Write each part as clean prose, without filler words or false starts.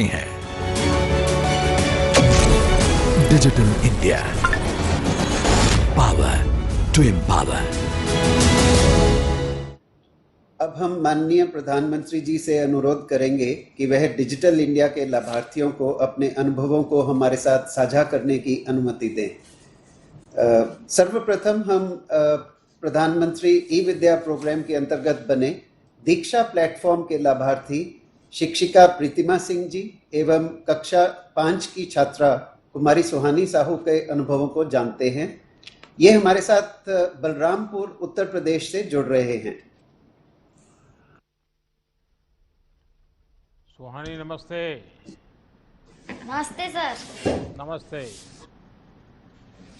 रहे हैं। Digital India, power to empower. अब हम माननीय प्रधानमंत्री जी से अनुरोध करेंगे कि वह डिजिटल इंडिया के लाभार्थियों को अपने अनुभवों को हमारे साथ साझा करने की अनुमति दें। सर्वप्रथम हम प्रधानमंत्री ई विद्या प्रोग्राम के अंतर्गत बने दीक्षा प्लेटफॉर्म के लाभार्थी शिक्षिका प्रीतिमा सिंह जी एवं कक्षा 5 की छात्रा कुमारी सुहानी साहू के अनुभवों को जानते हैं। ये हमारे साथ बलरामपुर उत्तर प्रदेश से जुड़ रहे हैं। सुहानी नमस्ते। नमस्ते सर। नमस्ते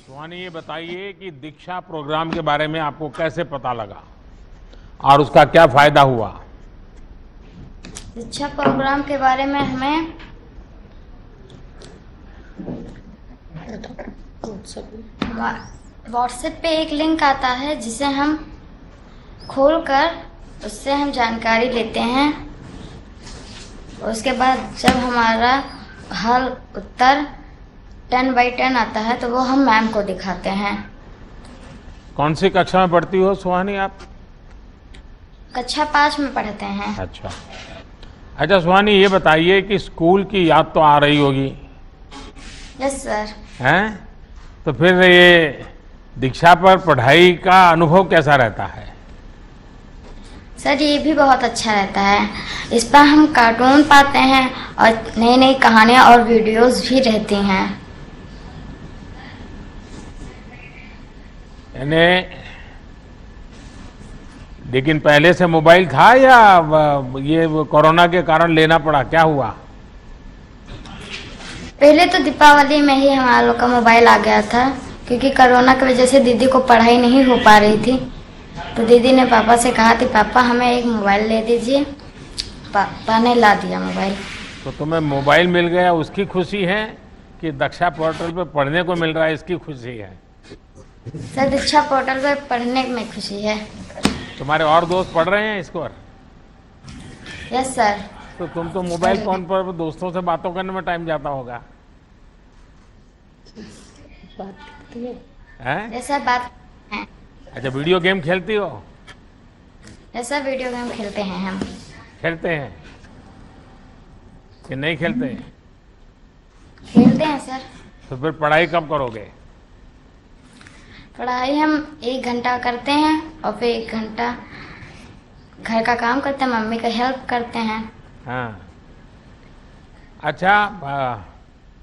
सुहानी, ये बताइए कि दीक्षा प्रोग्राम के बारे में आपको कैसे पता लगा और उसका क्या फायदा हुआ? दीक्षा प्रोग्राम के बारे में हमें व्हाट्सएप पे एक लिंक आता है जिसे हम खोलकर उससे हम जानकारी लेते हैं। उसके बाद जब हमारा हल उत्तर 10/10 आता है तो वो हम मैम को दिखाते हैं। कौन सी कक्षा में पढ़ती हो सुहानी आप? कक्षा 5 में पढ़ते हैं। अच्छा सुहानी, ये बताइए कि स्कूल की याद तो आ रही होगी? Yes sir. हैं? तो फिर ये दीक्षा पर पढ़ाई का अनुभव कैसा रहता है? सर ये भी बहुत अच्छा रहता है। इस पर हम कार्टून पाते हैं और नई नई कहानियाँ और वीडियोस भी रहती हैं। यानी लेकिन पहले से मोबाइल था या ये कोरोना के कारण लेना पड़ा, क्या हुआ? पहले तो दीपावली में ही हमारा लोग का मोबाइल आ गया था, क्योंकि कोरोना की वजह से दीदी को पढ़ाई नहीं हो पा रही थी। तो दीदी ने पापा से कहा थी पापा हमें एक मोबाइल ले दीजिए। पापा ने ला दिया मोबाइल। तो तुम्हें मोबाइल मिल गया उसकी खुशी है कि दीक्षा पोर्टल पे पढ़ने को मिल रहा है इसकी खुशी है? सर दीक्षा पोर्टल पे पढ़ने में खुशी है। तुम्हारे और दोस्त पढ़ रहे हैं इसको? Yes sir. तो तुम तो मोबाइल फोन पर दोस्तों से बातों करने में टाइम जाता होगा? ऐसा बात है। अच्छा, वीडियो गेम खेलती हो? ऐसा वीडियो गेम खेलते हैं हम। खेलते हैं कि नहीं खेलते? खेलते हैं सर। तो फिर पढ़ाई कब करोगे? पढ़ाई हम 1 घंटा करते हैं और फिर 1 घंटा घर का काम करते हैं, मम्मी का हेल्प करते हैं। हाँ। अच्छा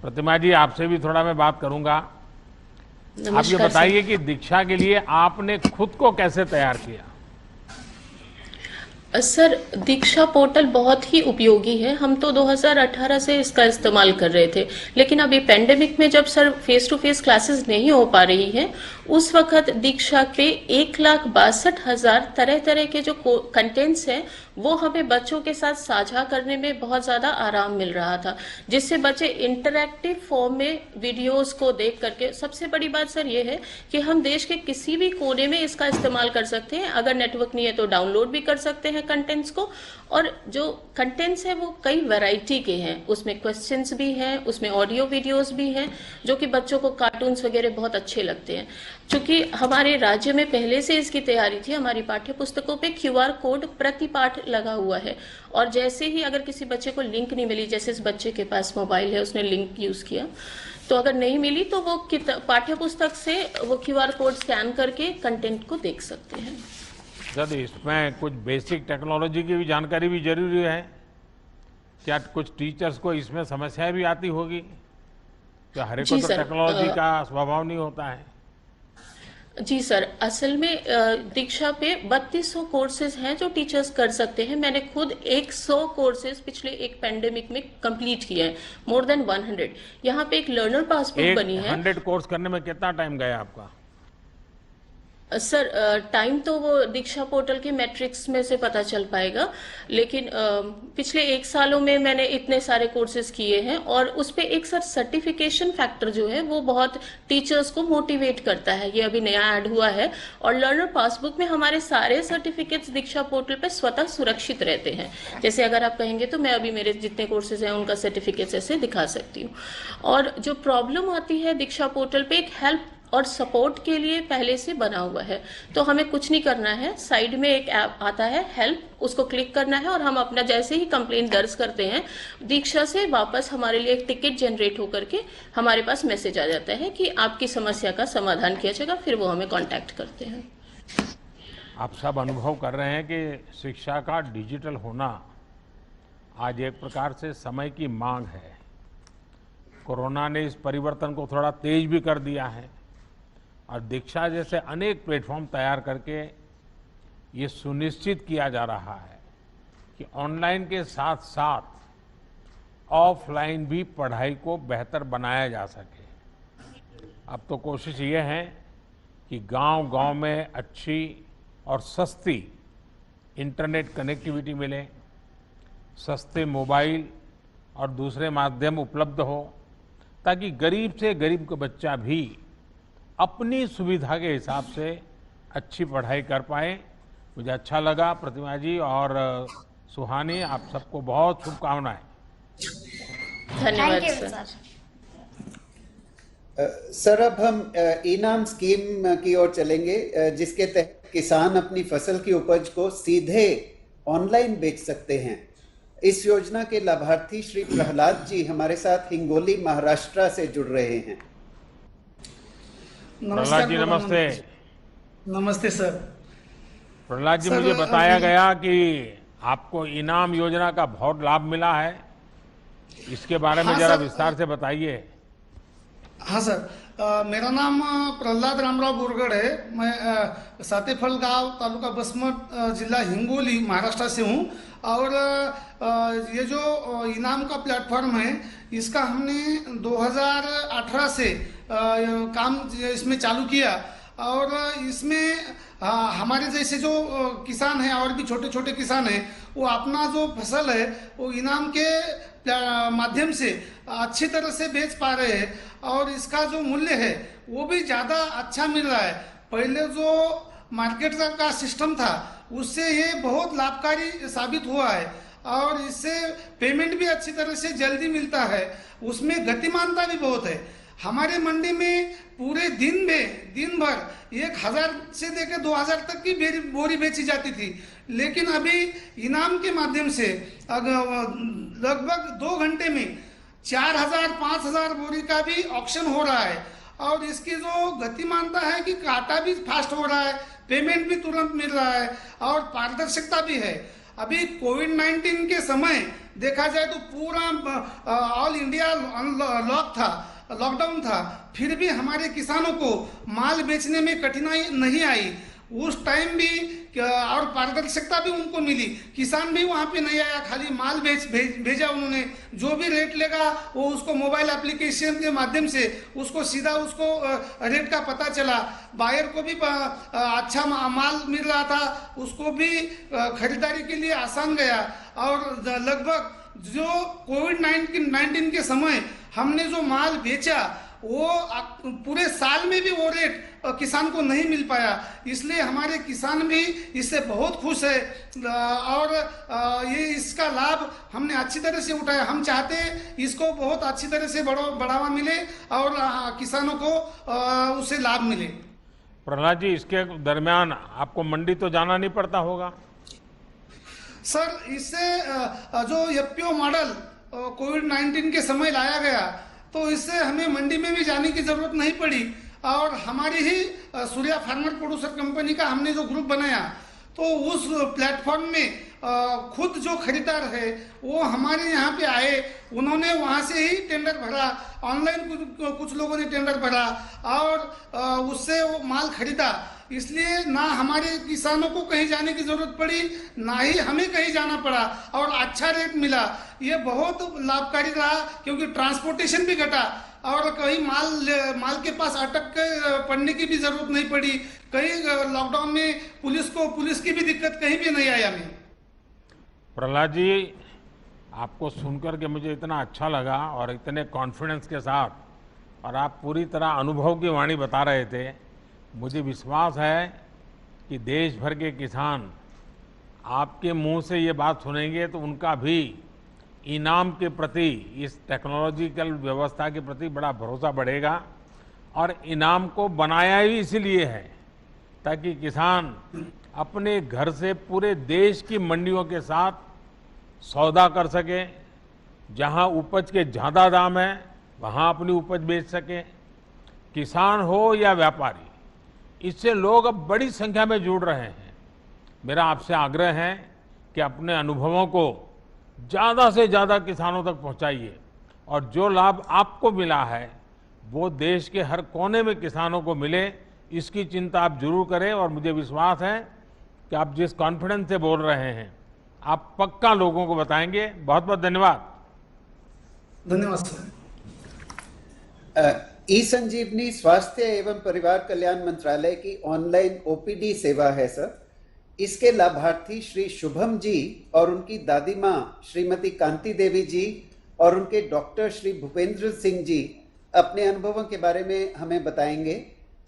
प्रतिमा जी, आपसे भी थोड़ा मैं बात करूंगा। आप ये बताइए कि दीक्षा के लिए आपने खुद को कैसे तैयार किया? सर दीक्षा पोर्टल बहुत ही उपयोगी है। हम तो 2018 से इसका इस्तेमाल कर रहे थे, लेकिन अभी पेंडेमिक में जब sir face to face classes नहीं हो पा रही हैं, उस वक्त दीक्षा पे 1,62,000 तरह तरह के जो कंटेंट्स हैं वो हमें बच्चों के साथ साझा करने में बहुत ज्यादा आराम मिल रहा था, जिससे बच्चे इंटरैक्टिव फॉर्म में वीडियोस को देख करके, सबसे बड़ी बात सर ये है कि हम देश के किसी भी कोने में इसका इस्तेमाल कर सकते हैं। अगर नेटवर्क नहीं है तो डाउनलोड भी कर सकते हैं कंटेंट्स को। और जो कंटेंट्स है वो कई वैरायटी के हैं, उसमें क्वेश्चंस भी हैं, उसमें ऑडियो वीडियोस भी हैं, जो कि बच्चों को कार्टून्स वगैरह बहुत अच्छे लगते हैं। चूंकि हमारे राज्य में पहले से इसकी तैयारी थी, हमारी पाठ्य पुस्तकों पे QR कोड प्रति पाठ लगा हुआ है, और जैसे ही अगर किसी बच्चे को लिंक नहीं मिली, जैसे इस बच्चे के पास मोबाइल है उसने लिंक यूज किया, तो अगर नहीं मिली तो वो पाठ्य पुस्तक से वो QR कोड स्कैन करके कंटेंट को देख सकते हैं। सर इसमें कुछ बेसिक टेक्नोलॉजी की भी जानकारी भी जरूरी है क्या? कुछ टीचर्स को इसमें समस्याएं भी आती होगी क्या? हर एक को तो टेक्नोलॉजी का स्वभाव नहीं होता है। जी सर, असल में दीक्षा पे 3200 कोर्सेज हैं जो टीचर्स कर सकते हैं। मैंने खुद 100 कोर्सेज पिछले एक पेंडेमिक में कंप्लीट किए हैं, मोर देन 100। यहाँ पे एक लर्नर पासबुक बनी है। 100 कोर्स करने में कितना टाइम गया आपका? सर टाइम तो वो दीक्षा पोर्टल के मैट्रिक्स में से पता चल पाएगा, लेकिन पिछले 1 सालों में मैंने इतने सारे कोर्सेज किए हैं और उस पे एक सर सर्टिफिकेशन फैक्टर जो है वो बहुत टीचर्स को मोटिवेट करता है। ये अभी नया ऐड हुआ है और लर्नर पासबुक में हमारे सारे सर्टिफिकेट्स दीक्षा पोर्टल पे स्वतः सुरक्षित रहते हैं। जैसे अगर आप कहेंगे तो मैं अभी मेरे जितने कोर्सेज हैं उनका सर्टिफिकेट्स ऐसे दिखा सकती हूँ। और जो प्रॉब्लम आती है दीक्षा पोर्टल पे, एक हेल्प और सपोर्ट के लिए पहले से बना हुआ है, तो हमें कुछ नहीं करना है। साइड में एक ऐप आता है हेल्प, उसको क्लिक करना है और हम अपना जैसे ही कंप्लेंट दर्ज करते हैं दीक्षा से वापस हमारे लिए एक टिकट जनरेट होकर के हमारे पास मैसेज आ जाता है कि आपकी समस्या का समाधान किया जाएगा। फिर वो हमें कांटेक्ट करते हैं। आप सब अनुभव कर रहे हैं कि शिक्षा का डिजिटल होना आज एक प्रकार से समय की मांग है। कोरोना ने इस परिवर्तन को थोड़ा तेज भी कर दिया है और दीक्षा जैसे अनेक प्लेटफॉर्म तैयार करके ये सुनिश्चित किया जा रहा है कि ऑनलाइन के साथ साथ ऑफलाइन भी पढ़ाई को बेहतर बनाया जा सके। अब तो कोशिश ये है कि गांव-गांव में अच्छी और सस्ती इंटरनेट कनेक्टिविटी मिले, सस्ते मोबाइल और दूसरे माध्यम उपलब्ध हो, ताकि गरीब से गरीब का बच्चा भी अपनी सुविधा के हिसाब से अच्छी पढ़ाई कर पाए। मुझे अच्छा लगा प्रतिमा जी और सुहानी, आप सबको बहुत शुभकामनाएं। धन्यवाद सर। सर अब हम इनाम स्कीम की ओर चलेंगे, जिसके तहत किसान अपनी फसल की उपज को सीधे ऑनलाइन बेच सकते हैं। इस योजना के लाभार्थी श्री प्रहलाद जी हमारे साथ हिंगोली महाराष्ट्र से जुड़ रहे हैं। प्रहलाद जी नमस्ते। नमस्ते सर। प्रहलाद जी, मुझे बताया गया कि आपको इनाम योजना का बहुत लाभ मिला है, इसके बारे में जरा विस्तार से बताइए। हाँ सर, मेरा नाम प्रहलाद रामराव बोरगढ़ है। मैं सातेफल गांव, तालुका बसमत, जिला हिंगोली, महाराष्ट्र से हूँ। और ये जो इनाम का प्लेटफॉर्म है, इसका हमने 2018 से काम इसमें चालू किया। और इसमें हमारे जैसे जो किसान हैं और भी छोटे छोटे किसान हैं, वो अपना जो फसल है वो इनाम के माध्यम से अच्छी तरह से बेच पा रहे हैं और इसका जो मूल्य है वो भी ज़्यादा अच्छा मिल रहा है। पहले जो मार्केट का सिस्टम था उससे ये बहुत लाभकारी साबित हुआ है और इससे पेमेंट भी अच्छी तरह से जल्दी मिलता है, उसमें गतिमानता भी बहुत है। हमारे मंडी में पूरे दिन भर 1000 से लेकर 2000 तक की बोरी बेची जाती थी, लेकिन अभी इनाम के माध्यम से लगभग 2 घंटे में 4000-5000 बोरी का भी ऑक्शन हो रहा है। और इसकी जो गतिमानता है कि काटा भी फास्ट हो रहा है, पेमेंट भी तुरंत मिल रहा है और पारदर्शिता भी है। अभी कोविड-19 के समय देखा जाए तो पूरा ऑल इंडिया लॉकडाउन था, फिर भी हमारे किसानों को माल बेचने में कठिनाई नहीं आई। उस टाइम भी और पारदर्शिता भी उनको मिली। किसान भी वहाँ पे नहीं आया, खाली माल भेजा उन्होंने। जो भी रेट लेगा वो उसको मोबाइल एप्लीकेशन के माध्यम से उसको सीधा उसको रेट का पता चला। बायर को भी अच्छा माल मिल रहा था, उसको भी खरीदारी के लिए आसान गया। और लगभग जो कोविड-19 के समय हमने जो माल बेचा वो पूरे साल में भी वो रेट किसान को नहीं मिल पाया, इसलिए हमारे किसान भी इससे बहुत खुश है। और ये इसका लाभ हमने अच्छी तरह से उठाया। हम चाहते हैं इसको बहुत अच्छी तरह से बढ़ावा मिले और किसानों को उससे लाभ मिले। प्रहलाद जी, इसके दरमियान आपको मंडी तो जाना नहीं पड़ता होगा? सर, इससे जो एफपीओ मॉडल कोविड-19 के समय लाया गया तो इससे हमें मंडी में भी जाने की जरूरत नहीं पड़ी। और हमारी ही सूर्या फार्मर प्रोड्यूसर कंपनी का हमने जो ग्रुप बनाया तो उस प्लेटफॉर्म में खुद जो खरीदार है वो हमारे यहाँ पे आए, उन्होंने वहाँ से ही टेंडर भरा, ऑनलाइन कुछ लोगों ने टेंडर भरा और उससे वो माल खरीदा। इसलिए ना हमारे किसानों को कहीं जाने की जरूरत पड़ी, ना ही हमें कहीं जाना पड़ा और अच्छा रेट मिला। ये बहुत लाभकारी रहा क्योंकि ट्रांसपोर्टेशन भी घटा और कहीं माल के पास अटक पड़ने की भी जरूरत नहीं पड़ी। कहीं लॉकडाउन में पुलिस की भी दिक्कत कहीं भी नहीं आई हमें। प्रहलाद जी, आपको सुनकर के मुझे इतना अच्छा लगा और इतने कॉन्फिडेंस के साथ, और आप पूरी तरह अनुभव की वाणी बता रहे थे। मुझे विश्वास है कि देश भर के किसान आपके मुंह से ये बात सुनेंगे तो उनका भी इनाम के प्रति, इस टेक्नोलॉजिकल व्यवस्था के प्रति बड़ा भरोसा बढ़ेगा। और इनाम को बनाया ही इसीलिए है ताकि किसान अपने घर से पूरे देश की मंडियों के साथ सौदा कर सके, जहां उपज के ज़्यादा दाम है वहां अपनी उपज बेच सके। किसान हो या व्यापारी, इससे लोग अब बड़ी संख्या में जुड़ रहे हैं। मेरा आपसे आग्रह है कि अपने अनुभवों को ज़्यादा से ज़्यादा किसानों तक पहुंचाइए और जो लाभ आपको मिला है वो देश के हर कोने में किसानों को मिले, इसकी चिंता आप जरूर करें। और मुझे विश्वास है कि आप जिस कॉन्फिडेंस से बोल रहे हैं आप पक्का लोगों को बताएंगे। बहुत बहुत धन्यवाद। धन्यवाद सर। ई संजीवनी स्वास्थ्य एवं परिवार कल्याण मंत्रालय की ऑनलाइन ओपीडी सेवा है सर। इसके लाभार्थी श्री शुभम जी और उनकी दादी माँ श्रीमती कांति देवी जी और उनके डॉक्टर श्री भूपेंद्र सिंह जी अपने अनुभवों के बारे में हमें बताएंगे।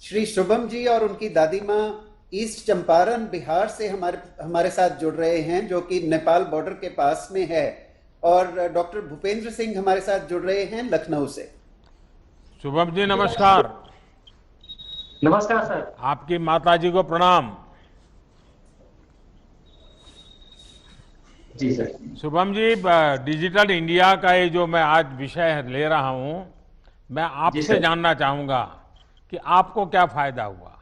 श्री शुभम जी और उनकी दादी माँ ईस्ट चंपारण बिहार से हमारे साथ जुड़ रहे हैं, जो कि नेपाल बॉर्डर के पास में है, और डॉक्टर भूपेंद्र सिंह हमारे साथ जुड़ रहे हैं लखनऊ से। शुभम जी नमस्कार। नमस्कार सर। आपकी माता जी को प्रणाम। जी sir. Shubham ji, digital India का ये जो मैं आज विषय ले रहा हूं, मैं आपसे जानना चाहूंगा कि आपको क्या फायदा हुआ,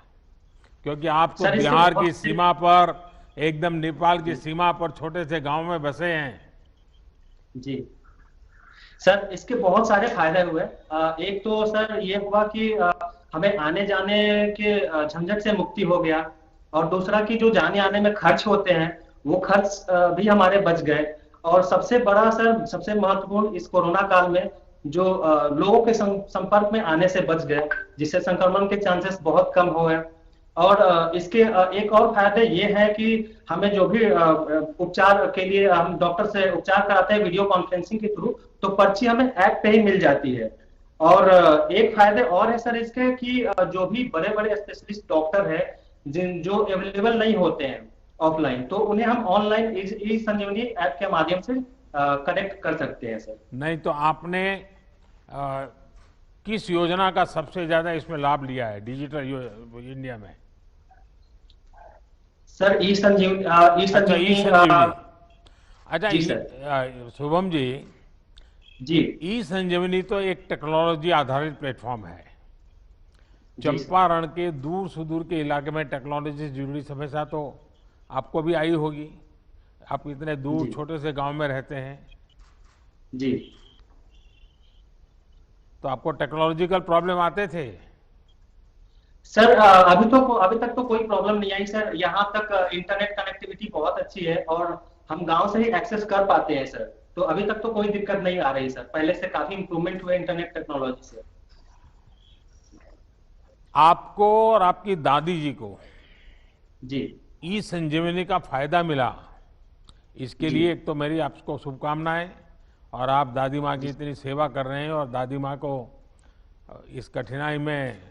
क्योंकि आप तो बिहार की सीमा पर, एकदम नेपाल की सीमा पर छोटे से गांव में बसे हैं। जी सर, इसके बहुत सारे फायदे हुए। एक तो सर ये हुआ कि हमें आने जाने के झंझट से मुक्ति हो गया, और दूसरा कि जो जाने आने में खर्च होते हैं वो खर्च भी हमारे बच गए। और सबसे बड़ा सर, सबसे महत्वपूर्ण, इस कोरोना काल में जो लोगों के संपर्क में आने से बच गए, जिससे संक्रमण के चांसेस बहुत कम हो गए। और इसके एक और फायदे ये है कि हमें जो भी उपचार के लिए हम डॉक्टर से उपचार कराते हैं वीडियो कॉन्फ्रेंसिंग के थ्रू, तो पर्ची हमें ऐप पे ही मिल जाती है। और एक फायदे और है सर इसके कि जो भी बड़े बड़े स्पेशलिस्ट डॉक्टर है जो अवेलेबल नहीं होते हैं ऑफलाइन, तो उन्हें हम ऑनलाइन ई संजीवनी ऐप के माध्यम से कनेक्ट कर सकते हैं सर। नहीं तो आपने किस योजना का सबसे ज्यादा इसमें लाभ लिया है डिजिटल इंडिया में? सर ई संजीवनी। अच्छा शुभम जी, ई संजीवनी तो एक टेक्नोलॉजी आधारित प्लेटफॉर्म है। चंपारण के दूर सुदूर के इलाके में टेक्नोलॉजी से जुड़ी समस्या तो आपको भी आई होगी। आप इतने दूर छोटे से गांव में रहते हैं जी, तो आपको टेक्नोलॉजिकल प्रॉब्लम आते थे? सर अभी तक तो कोई प्रॉब्लम नहीं आई सर। यहाँ तक इंटरनेट कनेक्टिविटी बहुत अच्छी है और हम गांव से ही एक्सेस कर पाते हैं सर। तो अभी तक तो कोई दिक्कत नहीं आ रही सर। पहले से काफी इंप्रूवमेंट हुए इंटरनेट टेक्नोलॉजी से। आपको और आपकी दादी जी को जी ई संजीवनी का फायदा मिला, इसके लिए एक तो मेरी आपको शुभकामनाएं। और आप दादी माँ की इतनी सेवा कर रहे हैं, और दादी माँ को इस कठिनाई में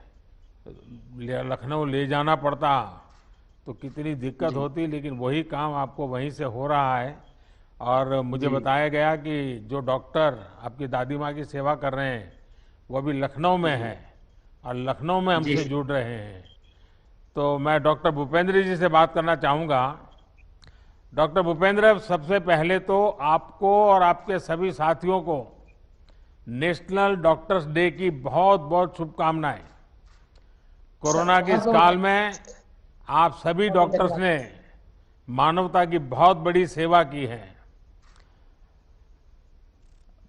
लखनऊ ले जाना पड़ता तो कितनी दिक्कत होती, लेकिन वही काम आपको वहीं से हो रहा है। और मुझे बताया गया कि जो डॉक्टर आपकी दादी माँ की सेवा कर रहे हैं वो भी लखनऊ में है और लखनऊ में हमसे जुड़ रहे हैं। तो मैं डॉक्टर भूपेंद्र जी से बात करना चाहूँगा। डॉक्टर भूपेंद्र, सबसे पहले तो आपको और आपके सभी साथियों को नेशनल डॉक्टर्स डे की बहुत बहुत शुभकामनाएं। कोरोना के इस काल में आप सभी डॉक्टर्स ने मानवता की बहुत बड़ी सेवा की है।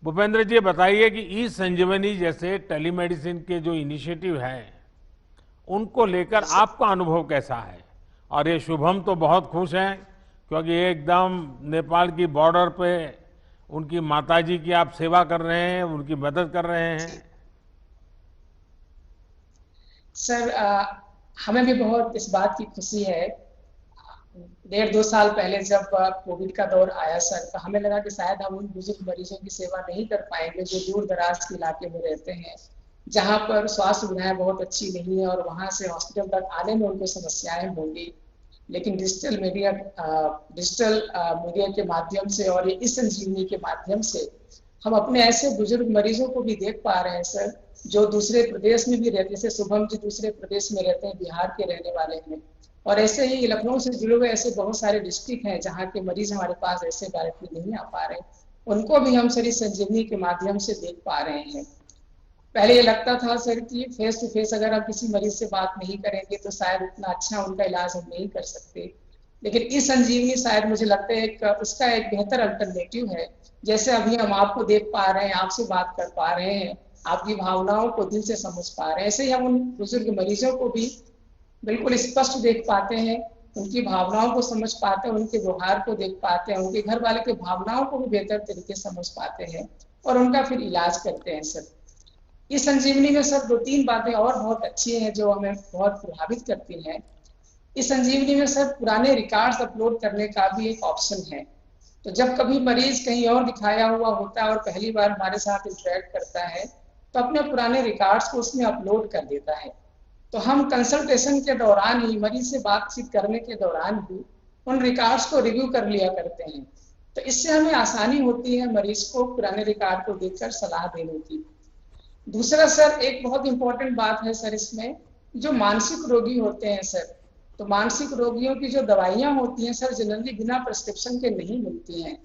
भूपेंद्र जी बताइए कि ई संजीवनी जैसे टेलीमेडिसिन के जो इनिशिएटिव है उनको लेकर आपका अनुभव कैसा है? और ये शुभम तो बहुत खुश हैं क्योंकि एकदम नेपाल की बॉर्डर पे उनकी माताजी की आप सेवा कर रहे हैं, उनकी मदद कर रहे हैं। सर हमें भी बहुत इस बात की खुशी है। 1.5-2 साल पहले जब कोविड का दौर आया सर, तो हमें लगा कि शायद हम उन बुजुर्ग मरीजों की सेवा नहीं कर पाएंगे जो दूर दराज के इलाके में रहते हैं, जहां पर स्वास्थ्य सुविधाएं बहुत अच्छी नहीं है और वहां से हॉस्पिटल तक आने में उनको समस्याएं होंगी। लेकिन डिजिटल मीडिया के माध्यम से और ये ई संजीवनी के माध्यम से हम अपने ऐसे बुजुर्ग मरीजों को भी देख पा रहे हैं सर, जो दूसरे प्रदेश में भी रहते हैं। जैसे शुभम जी दूसरे प्रदेश में रहते हैं, बिहार के रहने वाले हैं, और ऐसे ही लखनऊ से जुड़े हुए ऐसे बहुत सारे डिस्ट्रिक्ट हैं जहाँ के मरीज हमारे पास ऐसे डायरेक्टली नहीं आ पा रहे, उनको भी हम सर इस संजीवनी के माध्यम से देख पा रहे हैं। पहले ये लगता था सर कि फेस टू फेस अगर हम किसी मरीज से बात नहीं करेंगे तो शायद उतना अच्छा उनका इलाज हम नहीं कर सकते, लेकिन ई संजीवनी शायद मुझे लगता है उसका एक बेहतर अल्टरनेटिव है। जैसे अभी हम आपको देख पा रहे हैं, आपसे बात कर पा रहे हैं, आपकी भावनाओं को दिल से समझ पा रहे हैं, ऐसे ही हम उन बुजुर्ग मरीजों को भी बिल्कुल स्पष्ट देख पाते हैं, उनकी भावनाओं को समझ पाते हैं, उनके व्यवहार को देख पाते हैं, उनके घर वाले के भावनाओं को भी बेहतर तरीके से समझ पाते हैं और उनका फिर इलाज करते हैं सर। इस संजीवनी में सर 2-3 बातें और बहुत अच्छी हैं जो हमें बहुत प्रभावित करती हैं। इस संजीवनी में सर पुराने रिकॉर्ड्स अपलोड करने का भी एक ऑप्शन है। तो जब कभी मरीज कहीं और दिखाया हुआ होता है और पहली बार हमारे साथ इंटरेक्ट करता है तो अपने पुराने रिकॉर्ड्स को उसमें अपलोड कर देता है। तो हम कंसल्टेशन के दौरान ही, मरीज से बातचीत करने के दौरान ही उन रिकॉर्ड्स को रिव्यू कर लिया करते हैं। तो इससे हमें आसानी होती है मरीज को पुराने रिकॉर्ड को देखकर सलाह देने की। दूसरा सर एक बहुत इंपॉर्टेंट बात है सर, इसमें जो मानसिक रोगी होते हैं सर, तो मानसिक रोगियों की जो दवाइयां होती हैं सर जनरली बिना प्रिस्क्रिप्शन के नहीं मिलती हैं।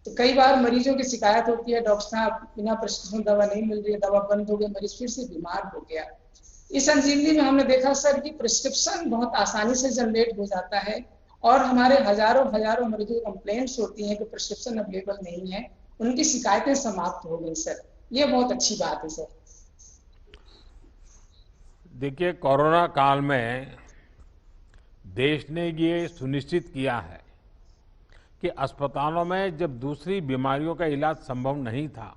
तो कई बार मरीजों की शिकायत होती है, डॉक्टर साहब बिना प्रिस्क्रिप्शन दवा नहीं मिल रही है, दवा बंद हो गई, मरीज फिर से बीमार हो गया। इस संजीवनी में हमने देखा सर कि प्रिस्क्रिप्शन बहुत आसानी से जनरेट हो जाता है और हमारे हजारों मरीजों की कंप्लेंट्स होती हैं कि प्रिस्क्रिप्शन अवेलेबल नहीं है, उनकी शिकायतें समाप्त हो गई सर। ये बहुत अच्छी बात है सर। देखिए, कोरोना काल में देश ने ये सुनिश्चित किया है कि अस्पतालों में जब दूसरी बीमारियों का इलाज संभव नहीं था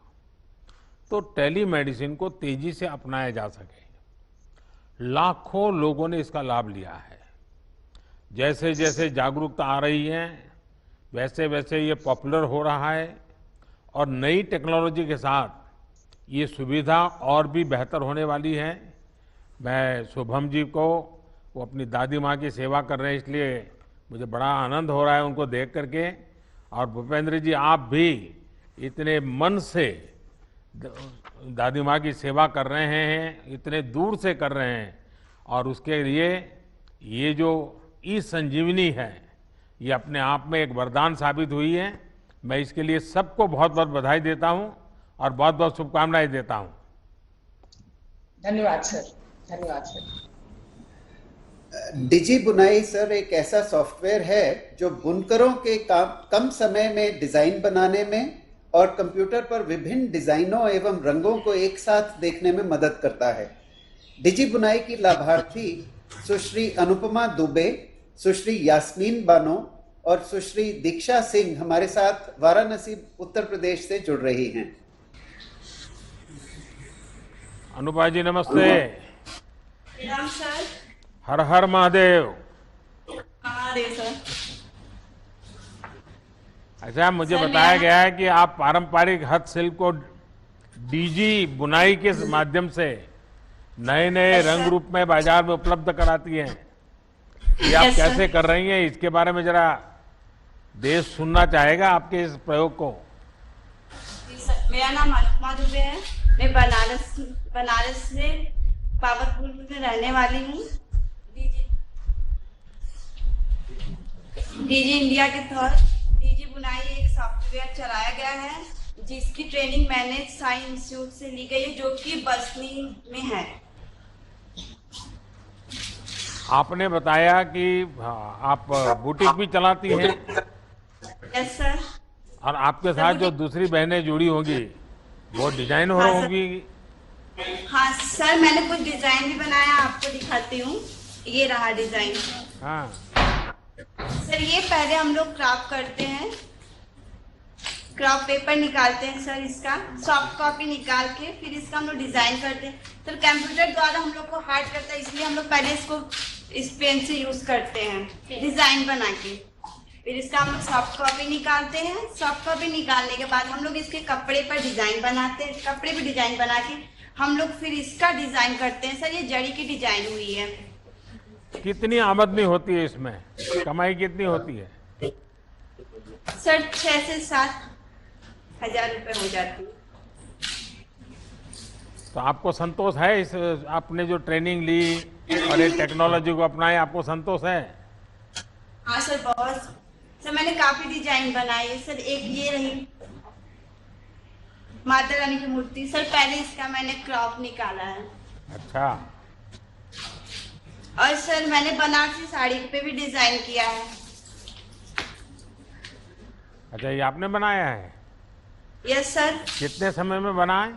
तो टेलीमेडिसिन को तेजी से अपनाया जा सके। लाखों लोगों ने इसका लाभ लिया है। जैसे जैसे जागरूकता आ रही है वैसे वैसे ये पॉपुलर हो रहा है और नई टेक्नोलॉजी के साथ ये सुविधा और भी बेहतर होने वाली है। मैं शुभम जी को, वो अपनी दादी माँ की सेवा कर रहे हैं, इसलिए मुझे बड़ा आनंद हो रहा है उनको देख करके। और भूपेंद्र जी, आप भी इतने मन से दादी माँ की सेवा कर रहे हैं, इतने दूर से कर रहे हैं, और उसके लिए ये जो ई संजीवनी है ये अपने आप में एक वरदान साबित हुई है। मैं इसके लिए सबको बहुत बहुत बधाई देता हूँ और बहुत बहुत शुभकामनाएं देता हूँ। धन्यवाद सर। धन्यवाद सर। डिजी बुनाई सर एक ऐसा सॉफ्टवेयर है जो बुनकरों के कम समय में डिजाइन बनाने में और कंप्यूटर पर विभिन्न डिजाइनों एवं रंगों को एक साथ देखने में मदद करता है। डिजी बुनाई की लाभार्थी सुश्री अनुपमा दुबे, सुश्री यास्मीन बानो और सुश्री दीक्षा सिंह हमारे साथ वाराणसी उत्तर प्रदेश से जुड़ रही हैं। अनुपा जी नमस्ते। राम सर। हर हर महादेव। महादेव सर। अच्छा, मुझे बताया गया है कि आप पारंपरिक हस्तशिल्प को डीजी बुनाई के माध्यम से नए नए रंग रूप में बाजार में उपलब्ध कराती हैं। ये आप कैसे कर रही हैं, इसके बारे में जरा देश सुनना चाहेगा आपके इस प्रयोग को। मेरा नाम अनुपमा दुबे है। मैं बनारस में पावतपुर में रहने वाली हूँ। डीजी इंडिया के तहत डीजी बुनाई एक सॉफ्टवेयर चलाया गया है जिसकी ट्रेनिंग मैंने साई इंस्टीट्यूट से ली गई है जो कि बसनी में है। आपने बताया कि आप बुटीक भी चलाती हैं यस सर। और आपके साथ जो दूसरी बहनें जुड़ी होंगी वो डिजाइन हो हाँ, रही सर। होंगी। हाँ सर, मैंने कुछ डिजाइन भी बनाया, आपको दिखाती हूँ। ये रहा डिजाइन। हाँ, सर ये पहले हम लोग क्राफ्ट करते हैं, क्राफ्ट पेपर निकालते हैं सर, इसका सॉफ्ट कॉपी निकाल के फिर इसका हम लोग डिजाइन करते हैं। तो कंप्यूटर द्वारा हम लोग को हार्ड करता है, इसलिए हम लोग पहले इसको इस पेन से यूज करते हैं डिजाइन बना के। फिर इसका हम लोग सॉफ्ट कॉपी निकालते हैं। सॉफ्ट कॉपी निकालने के बाद हम लोग इसके कपड़े पर डिजाइन बनाते हैं। कपड़े पर डिजाइन बना के हम लोग फिर इसका डिजाइन करते हैं। सर ये जड़ी की डिजाइन हुई है। कितनी आमदनी होती है इसमें, कमाई कितनी होती है? सर 6 से 7 हजार रुपए हो जाती है। तो आपको संतोष है इस, आपने जो ट्रेनिंग ली और एक टेक्नोलॉजी को अपनाया, आपको संतोष है? हाँ सर बहुत। सर मैंने काफी डिजाइन बनाई है सर। एक ये रही माता रानी की मूर्ति सर, पहले इसका मैंने क्रॉप निकाला है। अच्छा। और सर मैंने बनारसी साड़ी पे भी डिजाइन किया है। अच्छा, ये आपने बनाया है? Yes sir. कितने समय में बनाए?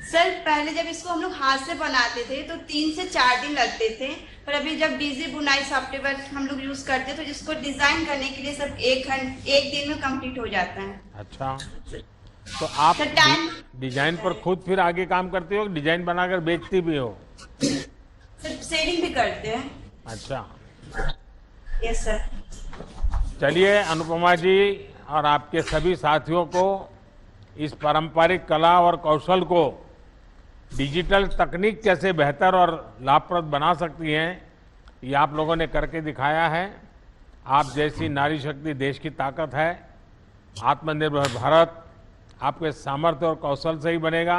सर पहले जब इसको हम लोग हाथ से बनाते थे तो 3 से 4 दिन लगते थे, पर अभी जब बिजी बुनाई सॉफ्टवेयर हम लोग यूज करते हैं तो इसको डिजाइन करने के लिए सब एक दिन में कंप्लीट हो जाता है। अच्छा, तो आप सर टाइम डिजाइन पर खुद फिर आगे काम करते हो, डिजाइन बनाकर बेचती भी हो? सर सेलिंग भी करते हैं। अच्छा, यस सर। चलिए अनुपमा जी और आपके सभी साथियों को इस पारंपरिक कला और कौशल को डिजिटल तकनीक कैसे बेहतर और लाभप्रद बना सकती हैं, ये आप लोगों ने करके दिखाया है। आप जैसी नारी शक्ति देश की ताकत है। आत्मनिर्भर भारत आपके सामर्थ्य और कौशल से ही बनेगा।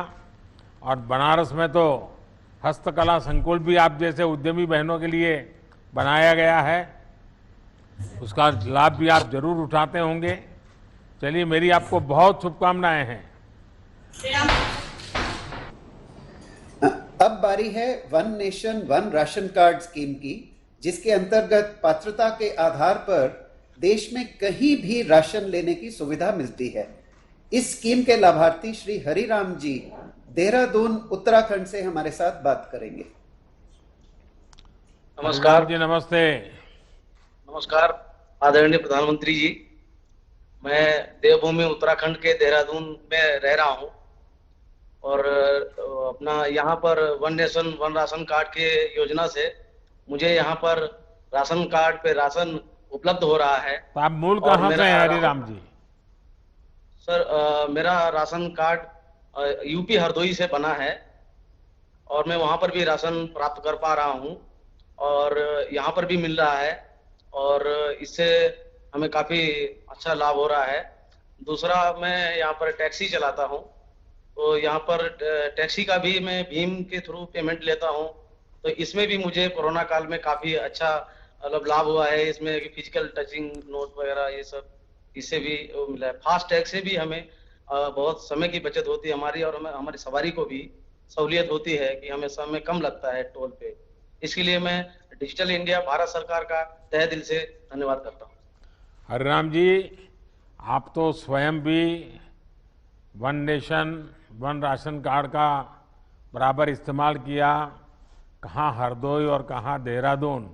और बनारस में तो हस्तकला संकुल भी आप जैसे उद्यमी बहनों के लिए बनाया गया है, उसका लाभ भी आप जरूर उठाते होंगे। चलिए, मेरी आपको बहुत शुभकामनाएं हैं। अब बारी है one nation one ration card scheme की, जिसके अंतर्गत पात्रता के आधार पर देश में कहीं भी राशन लेने की सुविधा मिलती है। इस स्कीम के लाभार्थी श्री हरिराम जी देहरादून उत्तराखंड से हमारे साथ बात करेंगे। नमस्कार जी। नमस्ते। नमस्कार आदरणीय प्रधानमंत्री जी, मैं देवभूमि उत्तराखंड के देहरादून में रह रहा हूं और अपना यहाँ पर one nation one ration card के योजना से मुझे यहाँ पर राशन कार्ड पे राशन उपलब्ध हो रहा है। तो आप मूल कहाँ से हैं हरिराम जी? सर मेरा राशन कार्ड यूपी हरदोई से बना है और मैं वहाँ पर भी राशन प्राप्त कर पा रहा हूँ और यहाँ पर भी मिल रहा है और इससे हमें काफी अच्छा लाभ हो रहा है। दूसरा, मैं यहाँ पर टैक्सी चलाता हूँ, तो यहाँ पर टैक्सी का भी मैं भीम के थ्रू पेमेंट लेता हूँ, तो इसमें भी मुझे कोरोना काल में काफी अच्छा मतलब लाभ हुआ है। इसमें फिजिकल टचिंग नोट वगैरह ये सब इससे भी मिला है। फास्ट टैग से भी हमें बहुत समय की बचत होती है हमारी, और हमें हमारी सवारी को भी सहूलियत होती है कि हमें समय कम लगता है टोल पे। इसके लिए मैं डिजिटल इंडिया भारत सरकार का तहे दिल से धन्यवाद करता हूँ। हरिराम जी, आप तो स्वयं भी one nation one ration card का बराबर इस्तेमाल किया, कहाँ हरदोई और कहाँ देहरादून,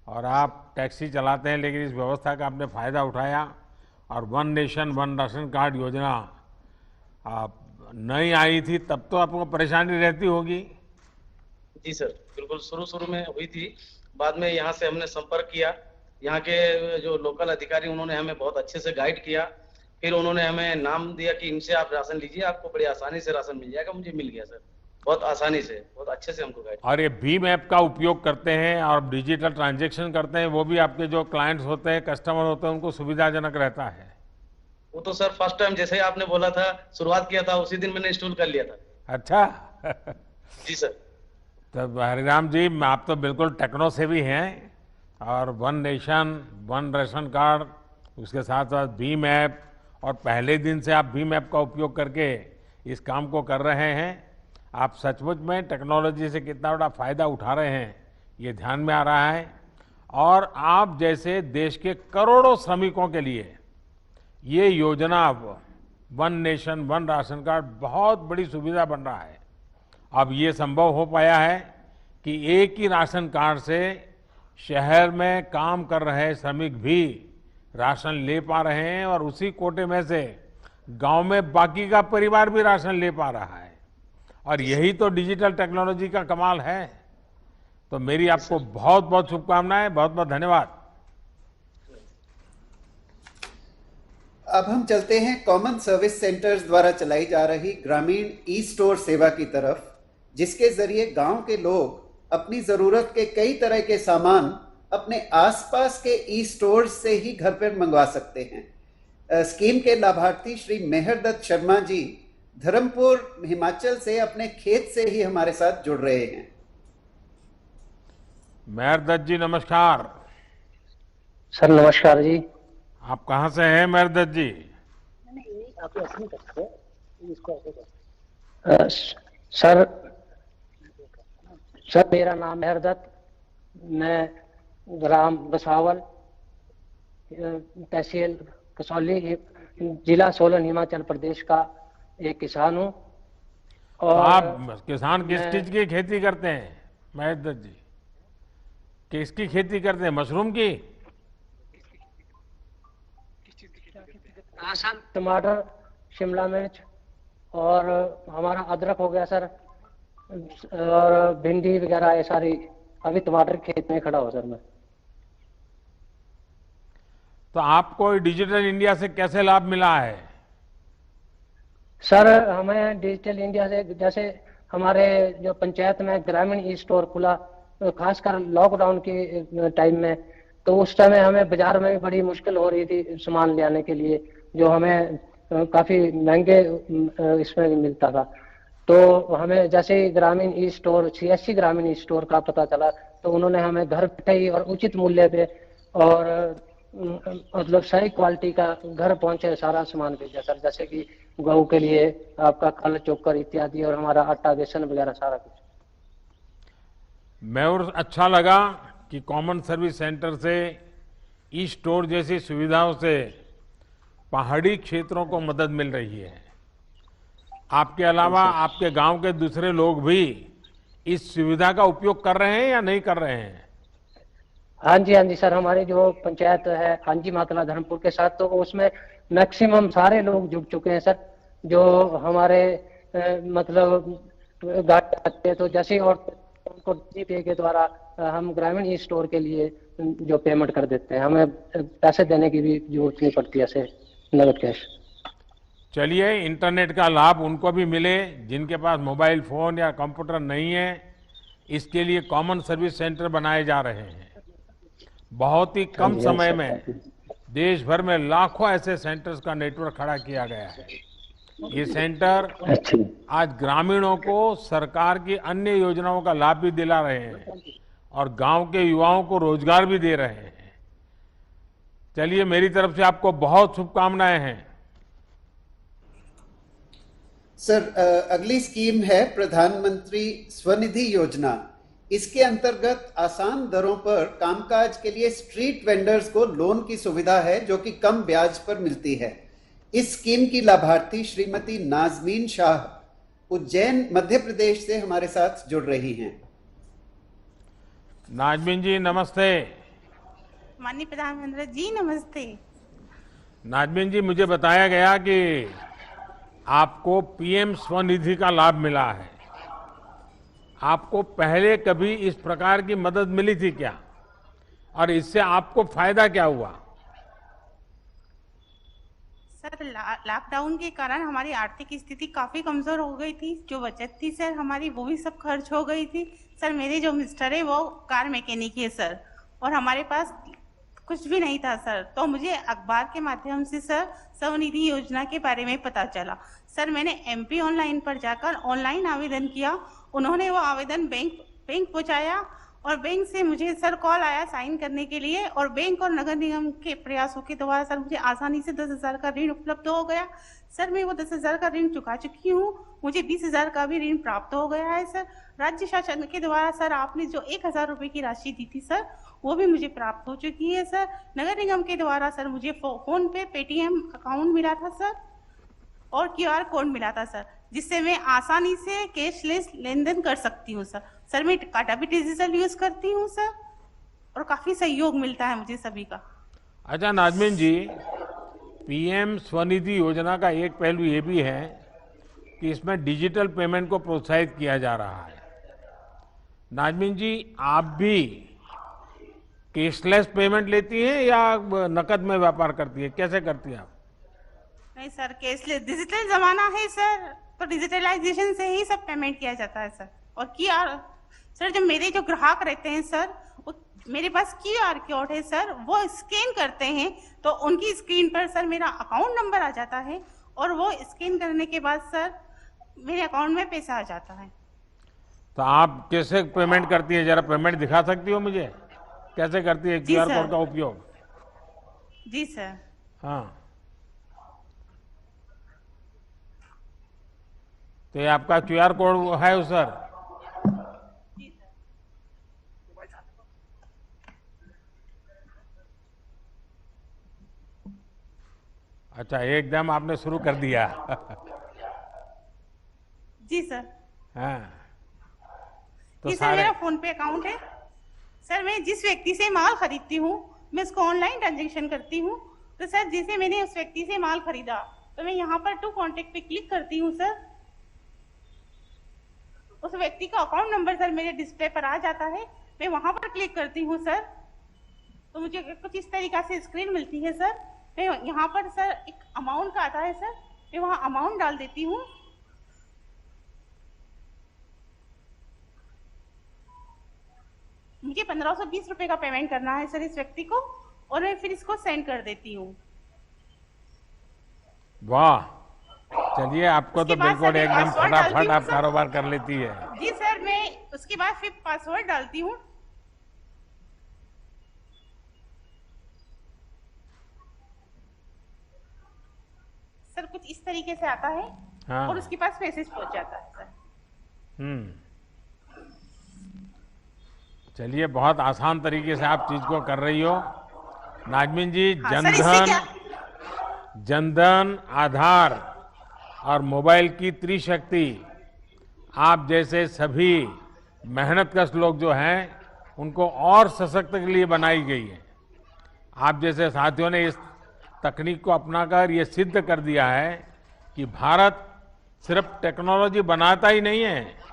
और आप टैक्सी चलाते हैं, लेकिन इस व्यवस्था का आपने फ़ायदा उठाया और one nation one ration card योजना आप नई आई थी तब तो आपको परेशानी रहती होगी? जी सर, बिल्कुल शुरू में हुई थी। बाद में यहाँ से हमने संपर्क किया, यहाँ के जो लोकल अधिकारी उन्होंने हमें बहुत अच्छे से गाइड किया। फिर उन्होंने हमें नाम दिया कि इनसे आप राशन लीजिए, आपको बड़ी आसानी से राशन मिल जाएगा। मुझे मिल गया सर, बहुत आसानी से, बहुत अच्छे से हमको गाइड। और ये भीम ऐप का उपयोग करते हैं और डिजिटल ट्रांजैक्शन करते हैं, वो भी आपके जो क्लाइंट्स होते हैं, कस्टमर होते हैं, उनको सुविधाजनक रहता है? वो तो सर फर्स्ट टाइम जैसे ही आपने बोला था, शुरुआत किया था, उसी दिन मैंने इंस्टॉल कर लिया था। अच्छा। जी सर। तो हरिराम जी, आप तो बिल्कुल टेक्नो सेवी हैं और one nation one ration card, उसके साथ साथ भीम ऐप, और पहले दिन से आप भीम ऐप का उपयोग करके इस काम को कर रहे हैं। आप सचमुच में टेक्नोलॉजी से कितना बड़ा फायदा उठा रहे हैं, ये ध्यान में आ रहा है। और आप जैसे देश के करोड़ों श्रमिकों के लिए ये योजना one nation one ration card बहुत बड़ी सुविधा बन रहा है। अब ये संभव हो पाया है कि एक ही राशन कार्ड से शहर में काम कर रहे श्रमिक भी राशन ले पा रहे हैं और उसी कोटे में से गांव में बाकी का परिवार भी राशन ले पा रहा है। और यही तो डिजिटल टेक्नोलॉजी का कमाल है। तो मेरी आपको बहुत बहुत शुभकामनाएं, बहुत बहुत धन्यवाद। अब हम चलते हैं कॉमन सर्विस सेंटर्स द्वारा चलाई जा रही ग्रामीण ई स्टोर सेवा की तरफ, जिसके जरिए गांव के लोग अपनी जरूरत के कई तरह के सामान अपने आसपास के ई स्टोर से ही घर पर मंगवा सकते हैं। स्कीम के लाभार्थी श्री मेहरदत्त शर्मा जी धर्मपुर हिमाचल से अपने खेत से ही हमारे साथ जुड़ रहे हैं। मेहरदत्त जी नमस्कार। सर नमस्कार जी। आप कहाँ से हैं मेहरदत्त जी? सर मेरा नाम मेहरदत्त, मैं ग्राम बसावल, तहसील कसौली, जिला सोलन, हिमाचल प्रदेश का एक किसान हूँ। और आप किसान किस चीज की खेती करते हैं मेहरदत्त जी? किसकी खेती करते हैं? मशरूम की? लहसुन, टमाटर, शिमला मिर्च और हमारा अदरक हो गया सर, और भिंडी वगैरह ये सारी। अभी टमाटर खेत में खड़ा हो सर मैं। तो आपको डिजिटल इंडिया से कैसे लाभ मिला है? सर हमें डिजिटल इंडिया से, जैसे हमारे जो पंचायत में ग्रामीण ई स्टोर खुला, खासकर लॉकडाउन के टाइम में, तो उस समय हमें बाजार में भी बड़ी मुश्किल हो रही थी सामान ले आने के लिए, जो हमें काफी महंगे इसमें मिलता था। तो हमें जैसे ही ग्रामीण ई स्टोर, CSC ग्रामीण ई स्टोर का पता चला, तो उन्होंने हमें घर बैठे ही और उचित मूल्य पे और मतलब सही क्वालिटी का घर पहुंचे सारा सामान भेजा सर, जैसे कि गेहूं के लिए आपका खल, चोकर इत्यादि, और हमारा आटा, बेसन वगैरह सारा कुछ। मैं और अच्छा लगा कि कॉमन सर्विस सेंटर से ई स्टोर जैसी सुविधाओं से पहाड़ी क्षेत्रों को मदद मिल रही है। आपके अलावा आपके गांव के दूसरे लोग भी इस सुविधा का उपयोग कर रहे हैं या नहीं कर रहे हैं? हाँ जी सर, हमारी जो पंचायत है हांजी मातला धर्मपुर के साथ, तो उसमें मैक्सिमम सारे लोग जुड़ चुके हैं सर, जो हमारे मतलब गाड़ी आते हैं तो जैसे और उनको जीपे के द्वारा हम ग्रामीण ई स्टोर के लिए जो पेमेंट कर देते हैं, हमें पैसे देने की भी जरूरत नहीं पड़ती ऐसे नगद कैश। चलिए, इंटरनेट का लाभ उनको भी मिले जिनके पास मोबाइल फोन या कंप्यूटर नहीं है। इसके लिए कॉमन सर्विस सेंटर बनाए जा रहे हैं। बहुत ही कम समय में देश भर में लाखों ऐसे सेंटर्स का नेटवर्क खड़ा किया गया है। ये सेंटर आज ग्रामीणों को सरकार की अन्य योजनाओं का लाभ भी दिला रहे हैं और गांव के युवाओं को रोजगार भी दे रहे हैं। चलिए, मेरी तरफ से आपको बहुत शुभकामनाएं हैं। सर, अगली स्कीम है प्रधानमंत्री स्वनिधि योजना। इसके अंतर्गत आसान दरों पर कामकाज के लिए स्ट्रीट वेंडर्स को लोन की सुविधा है, जो कि कम ब्याज पर मिलती है। इस स्कीम की लाभार्थी श्रीमती नाजमीन शाह उज्जैन मध्य प्रदेश से हमारे साथ जुड़ रही हैं। नाजमीन जी नमस्ते। माननीय प्रधानमंत्री जी नमस्ते। नाजमीन जी, मुझे बताया गया कि आपको पीएम स्वनिधि का लाभ मिला है। आपको पहले कभी इस प्रकार की मदद मिली थी क्या, और इससे आपको फायदा क्या हुआ? सर, लॉकडाउन के कारण हमारी आर्थिक स्थिति काफी कमजोर हो गई थी। जो बचत थी सर हमारी, वो भी सब खर्च हो गई थी। सर, मेरे जो मिस्टर है वो कार मैकेनिक है सर, और हमारे पास कुछ भी नहीं था सर। तो मुझे अखबार के माध्यम से सर स्वनिधि योजना के बारे में पता चला। सर, मैंने MP ऑनलाइन पर जाकर ऑनलाइन आवेदन किया। उन्होंने वो आवेदन बैंक पहुंचाया और बैंक से मुझे सर कॉल आया साइन करने के लिए, और बैंक और नगर निगम के प्रयासों के द्वारा सर मुझे आसानी से 10,000 का ऋण उपलब्ध हो गया। सर मैं वो 10,000 का ऋण चुका चुकी हूँ, मुझे 20,000 का भी ऋण प्राप्त हो गया है सर। राज्य शासन के द्वारा सर आपने जो 1,000 रुपये की राशि दी थी सर, वो भी मुझे प्राप्त हो चुकी है सर। नगर निगम के द्वारा सर मुझे फोन पे पेटीएम अकाउंट मिला था सर, और QR कोड मिला था सर, जिससे मैं आसानी से कैशलेस लेन देन कर सकती हूँ सर। सर मैं टाटा भी डिजिटल यूज करती हूँ सर, और काफी सहयोग मिलता है मुझे सभी का। अच्छा नाजमीन जी, PM स्वनिधि योजना का एक पहलू ये भी है कि इसमें डिजिटल पेमेंट को प्रोत्साहित किया जा रहा है। नाजमीन जी, आप भी कैशलेस पेमेंट लेती हैं या नकद में व्यापार करती है, कैसे करती हैं आप? नहीं सर, कैशलेस डिजिटल जमाना है सर, तो डिजिटलाइजेशन से ही सब पेमेंट किया जाता है सर। और QR सर, जो मेरे जो ग्राहक रहते हैं सर, वो मेरे पास QR कोड है सर, वो स्कैन करते हैं तो उनकी स्क्रीन पर सर मेरा अकाउंट नंबर आ जाता है, और वो स्कैन करने के बाद सर मेरे अकाउंट में पैसा आ जाता है। तो आप कैसे पेमेंट करती है, जरा पेमेंट दिखा सकती हो मुझे, कैसे करती है QR कोड का उपयोग? जी सर। हाँ, तो ये आपका QR कोड है सर? अच्छा, एकदम आपने शुरू कर दिया। जी सर। हाँ, तो जी सर, मेरा फोन पे अकाउंट है सर। मैं जिस व्यक्ति से माल खरीदती हूँ मैं उसको ऑनलाइन ट्रांजैक्शन करती हूँ। तो सर जैसे मैंने उस व्यक्ति से माल खरीदा तो मैं यहाँ पर टू कॉन्टेक्ट पे क्लिक करती हूँ सर। उस व्यक्ति का अकाउंट नंबर सर मेरे डिस्प्ले पर आ जाता है, मैं वहाँ पर क्लिक करती हूँ सर, तो मुझे कुछ इस तरीका से स्क्रीन मिलती है सर। मैं यहाँ पर सर एक अमाउंट का आता है सर, मैं वहाँ अमाउंट डाल देती हूँ। मुझे 1520 रुपए का पेमेंट करना है सर इस व्यक्ति को, और मैं फिर इसको सेंड कर देती हूँ। वाह, चलिए, आपको तो बिल्कुल एकदम फटाफट आप कारोबार कर लेती है। जी सर, मैं उसके बाद फिर पासवर्ड डालती हूँ। सर कुछ इस तरीके से आता है। हाँ। और उसके पास मैसेज पहुंच जाता है सर। चलिए, बहुत आसान तरीके से आप चीज को कर रही हो नाजमीन जी। हाँ, जनधन, आधार और मोबाइल की त्रिशक्ति आप जैसे सभी मेहनतकश लोग जो हैं उनको और सशक्त के लिए बनाई गई है। आप जैसे साथियों ने इस तकनीक को अपनाकर ये सिद्ध कर दिया है कि भारत सिर्फ टेक्नोलॉजी बनाता ही नहीं है,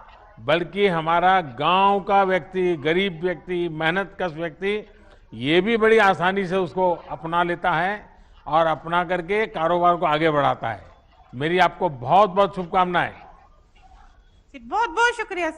बल्कि हमारा गांव का व्यक्ति, गरीब व्यक्ति, मेहनतकश व्यक्ति ये भी बड़ी आसानी से उसको अपना लेता है और अपना करके कारोबार को आगे बढ़ाता है। मेरी आपको बहुत बहुत शुभकामनाएं। बहुत बहुत शुक्रिया।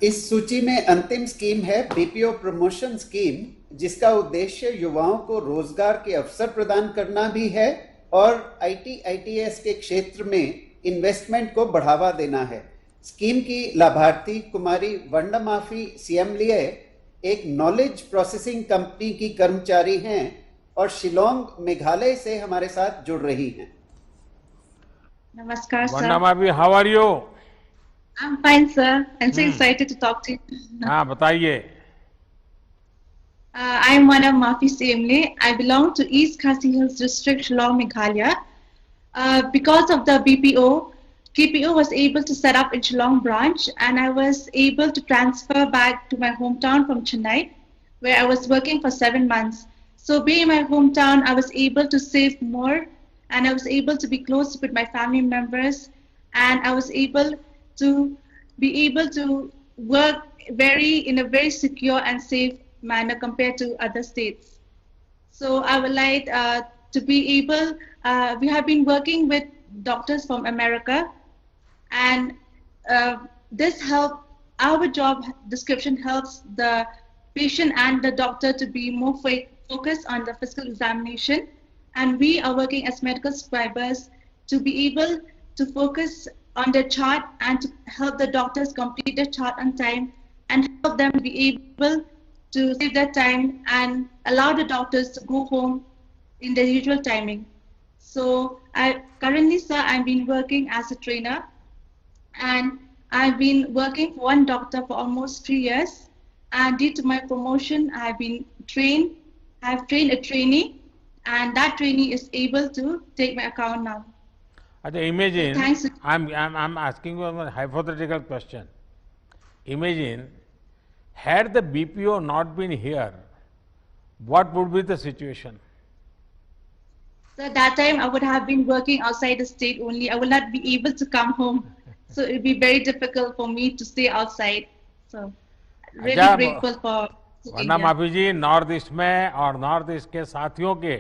इस सूची में अंतिम स्कीम है BPO प्रमोशन स्कीम, जिसका उद्देश्य युवाओं को रोजगार के अवसर प्रदान करना भी है और IT/ITES के क्षेत्र में इन्वेस्टमेंट को बढ़ावा देना है। स्कीम की लाभार्थी कुमारी वर्णमाफी सियमलिए एक नॉलेज प्रोसेसिंग कंपनी की कर्मचारी हैं और शिलोंग, मेघालय से हमारे साथ जुड़ रही हैं। नमस्कार सर। वर्णमाफी, how are you? I'm fine, sir. I'm so excited to talk to you. हाँ, बताइए। I'm one of Mafi Semle. I belong to East Khasi Hills District, Shillong, Meghalaya. Because of the BPO, KPO was able to set up in Shillong branch, and I was able to transfer back to my hometown from Chennai, where I was working for 7 months. So being in my hometown, I was able to save more, and I was able to be close with my family members, and I was able to work in a very secure and safe manner compared to other states. So I would like to be able, we have been working with doctors from America, and this help, our job description helps the patient and the doctor to be more focused on the physical examination, and we are working as medical scribers to be able to focus on the chart and to help the doctors complete the chart on time and help them be able to save their time and allow the doctors to go home in their usual timing. So currently, sir, I've been working as a trainer, and I've been working for one doctor for almost 3 years. And due to my promotion, I've trained a trainee, and that trainee is able to take my account now. Imagine, Thanks. I'm asking you a hypothetical question. Imagine, had the BPO not been here, what would be the situation? So at that time, I would have been working outside the state only. I will not be able to come home. So it would be very difficult for me to stay outside. So really grateful for वरना माफी जी, north east में और north east के साथियों के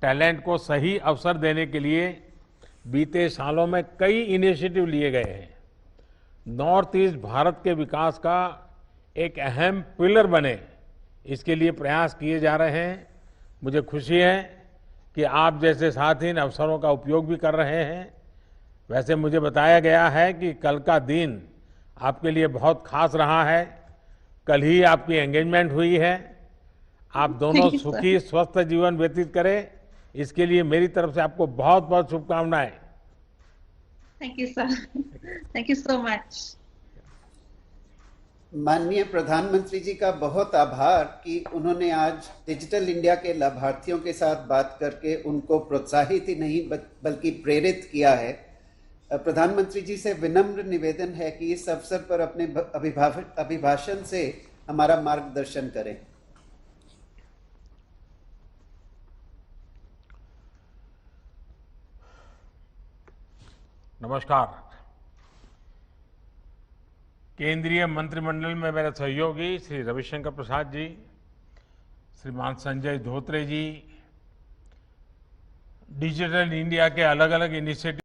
talent को सही अवसर देने के लिए बीते सालों में कई इनिशिएटिव लिए गए हैं। नॉर्थ ईस्ट भारत के विकास का एक अहम पिलर बने, इसके लिए प्रयास किए जा रहे हैं। मुझे खुशी है कि आप जैसे साथी इन अवसरों का उपयोग भी कर रहे हैं। वैसे मुझे बताया गया है कि कल का दिन आपके लिए बहुत खास रहा है। कल ही आपकी एंगेजमेंट हुई है। आप दोनों सुखी स्वस्थ जीवन व्यतीत करें, इसके लिए मेरी तरफ से आपको बहुत बहुत शुभकामनाएं। Thank you sir, thank you so much. माननीय प्रधानमंत्री जी का बहुत आभार कि उन्होंने आज डिजिटल इंडिया के लाभार्थियों के साथ बात करके उनको प्रोत्साहित ही नहीं बल्कि प्रेरित किया है। प्रधानमंत्री जी से विनम्र निवेदन है कि इस अवसर पर अपने अभिभाषण से हमारा मार्गदर्शन करें। नमस्कार। केंद्रीय मंत्रिमंडल में मेरे सहयोगी श्री रविशंकर प्रसाद जी, श्रीमान संजय धोत्रे जी, डिजिटल इंडिया के अलग अलग इनिशिएटिव